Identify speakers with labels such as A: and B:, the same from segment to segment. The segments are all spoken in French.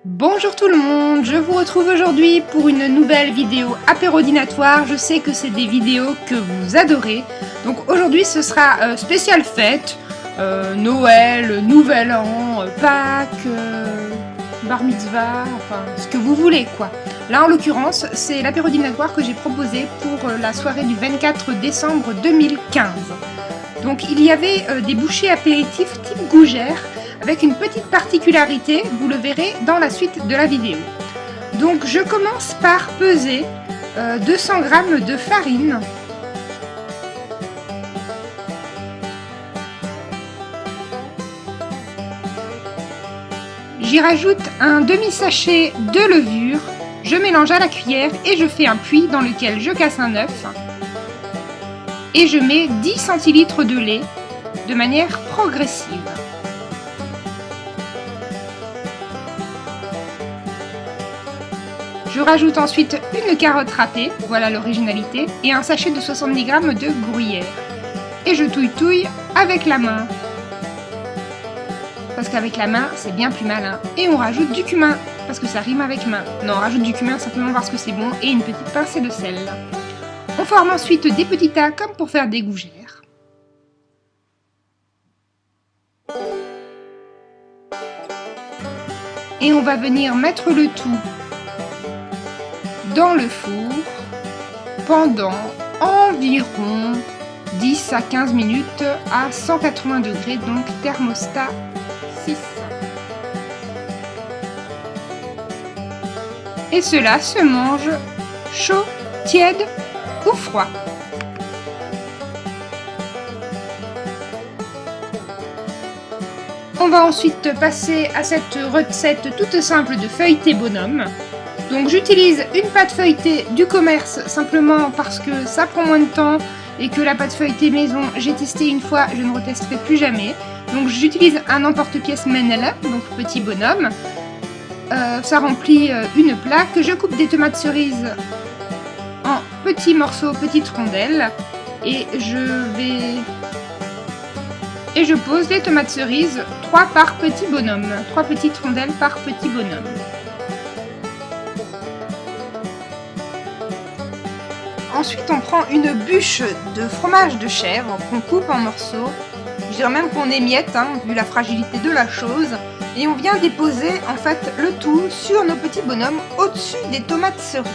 A: Bonjour tout le monde, je vous retrouve aujourd'hui pour une nouvelle vidéo apérodinatoire. Je sais que c'est des vidéos que vous adorez. Donc aujourd'hui ce sera spéciale fête, Noël, Nouvel An, Pâques, Bar Mitzvah, enfin ce que vous voulez quoi. Là en l'occurrence c'est l'apérodinatoire que j'ai proposé pour la soirée du 24 décembre 2015. Donc il y avait des bouchées apéritifs type gougère, avec une petite particularité, vous le verrez dans la suite de la vidéo. Donc je commence par peser 200 g de farine. J'y rajoute un demi-sachet de levure, je mélange à la cuillère et je fais un puits dans lequel je casse un œuf. Et je mets 10 centilitres de lait de manière progressive. Je rajoute ensuite une carotte râpée, voilà l'originalité, et un sachet de 70 g de gruyère. Et je touille avec la main. Parce qu'avec la main, c'est bien plus malin. Et on rajoute du cumin, parce que ça rime avec main. Non, on rajoute du cumin simplement parce que c'est bon, et une petite pincée de sel. On forme ensuite des petits tas comme pour faire des gougères. Et on va venir mettre le tout dans le four pendant environ 10 à 15 minutes à 180 degrés, donc thermostat 6. Et cela se mange chaud, tiède ou froid. On va ensuite passer à cette recette toute simple de feuilleté bonhomme. Donc j'utilise une pâte feuilletée du commerce simplement parce que ça prend moins de temps et que la pâte feuilletée maison, j'ai testé une fois, je ne retesterai plus jamais. Donc j'utilise un emporte-pièce Menel, donc petit bonhomme. Ça remplit une plaque. Je coupe des tomates cerises en petits morceaux, petites rondelles. Et je pose les tomates cerises 3 par petit bonhomme. 3 petites rondelles par petit bonhomme. Ensuite, on prend une bûche de fromage de chèvre qu'on coupe en morceaux. Je dirais même qu'on émiette, vu la fragilité de la chose. Et on vient déposer en fait le tout sur nos petits bonhommes au-dessus des tomates cerises.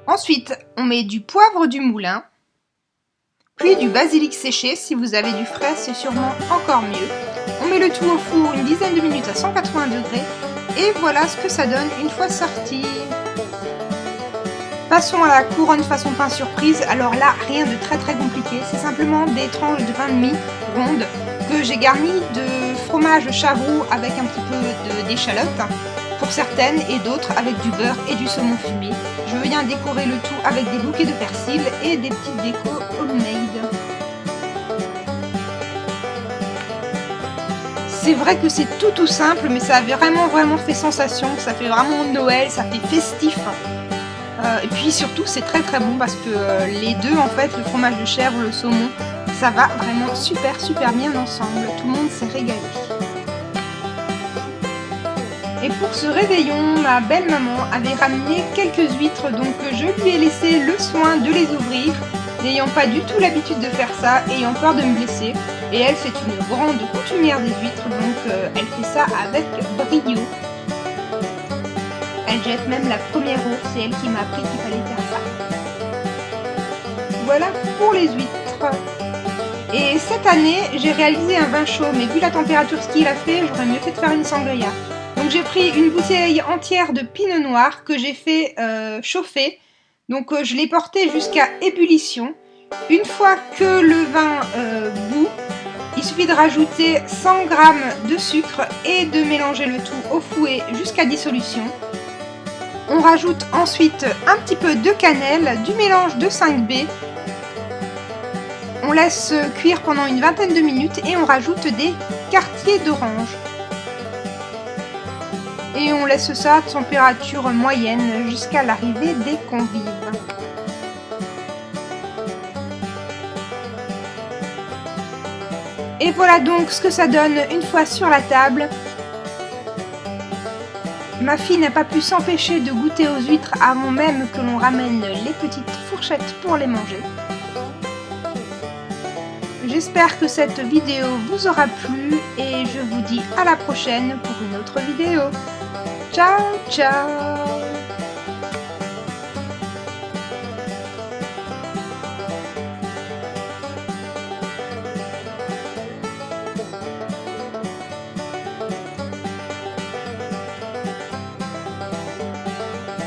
A: Ensuite, on met du poivre du moulin, puis du basilic séché. Si vous avez du frais, c'est sûrement encore mieux. On met le tout au four une dizaine de minutes à 180 degrés. Et voilà ce que ça donne une fois sorti. Passons à la couronne façon pain surprise. Alors là, rien de très compliqué, c'est simplement des tranches de pain de mie rondes que j'ai garnies de fromage charroux avec un petit peu d'échalote pour certaines et d'autres avec du beurre et du saumon fumé. Je viens décorer le tout avec des bouquets de persil et des petites décos homemade. C'est vrai que c'est tout simple, mais ça a vraiment fait sensation, ça fait vraiment Noël, ça fait festif. Et puis surtout c'est très bon parce que les deux en fait, le fromage de chèvre, le saumon, ça va vraiment super bien ensemble. Tout le monde s'est régalé. Et pour ce réveillon, ma belle maman avait ramené quelques huîtres, donc je lui ai laissé le soin de les ouvrir, n'ayant pas du tout l'habitude de faire ça, ayant peur de me blesser. Et elle, c'est une grande coutumière des huîtres, donc elle fait ça avec brio. Elle jette même la première eau, c'est elle qui m'a appris qu'il fallait faire ça. Voilà pour les huîtres. Et cette année, j'ai réalisé un vin chaud, mais vu la température ce qu'il a fait, j'aurais mieux fait de faire une sangria. Donc j'ai pris une bouteille entière de pinot noir que j'ai fait chauffer. Donc je l'ai porté jusqu'à ébullition. Une fois que le vin bout, il suffit de rajouter 100 g de sucre et de mélanger le tout au fouet jusqu'à dissolution. On rajoute ensuite un petit peu de cannelle, du mélange de 5B. On laisse cuire pendant une vingtaine de minutes et on rajoute des quartiers d'orange. Et on laisse ça à température moyenne jusqu'à l'arrivée des convives. Et voilà donc ce que ça donne une fois sur la table. Ma fille n'a pas pu s'empêcher de goûter aux huîtres avant même que l'on ramène les petites fourchettes pour les manger. J'espère que cette vidéo vous aura plu et je vous dis à la prochaine pour une autre vidéo. Ciao, ciao!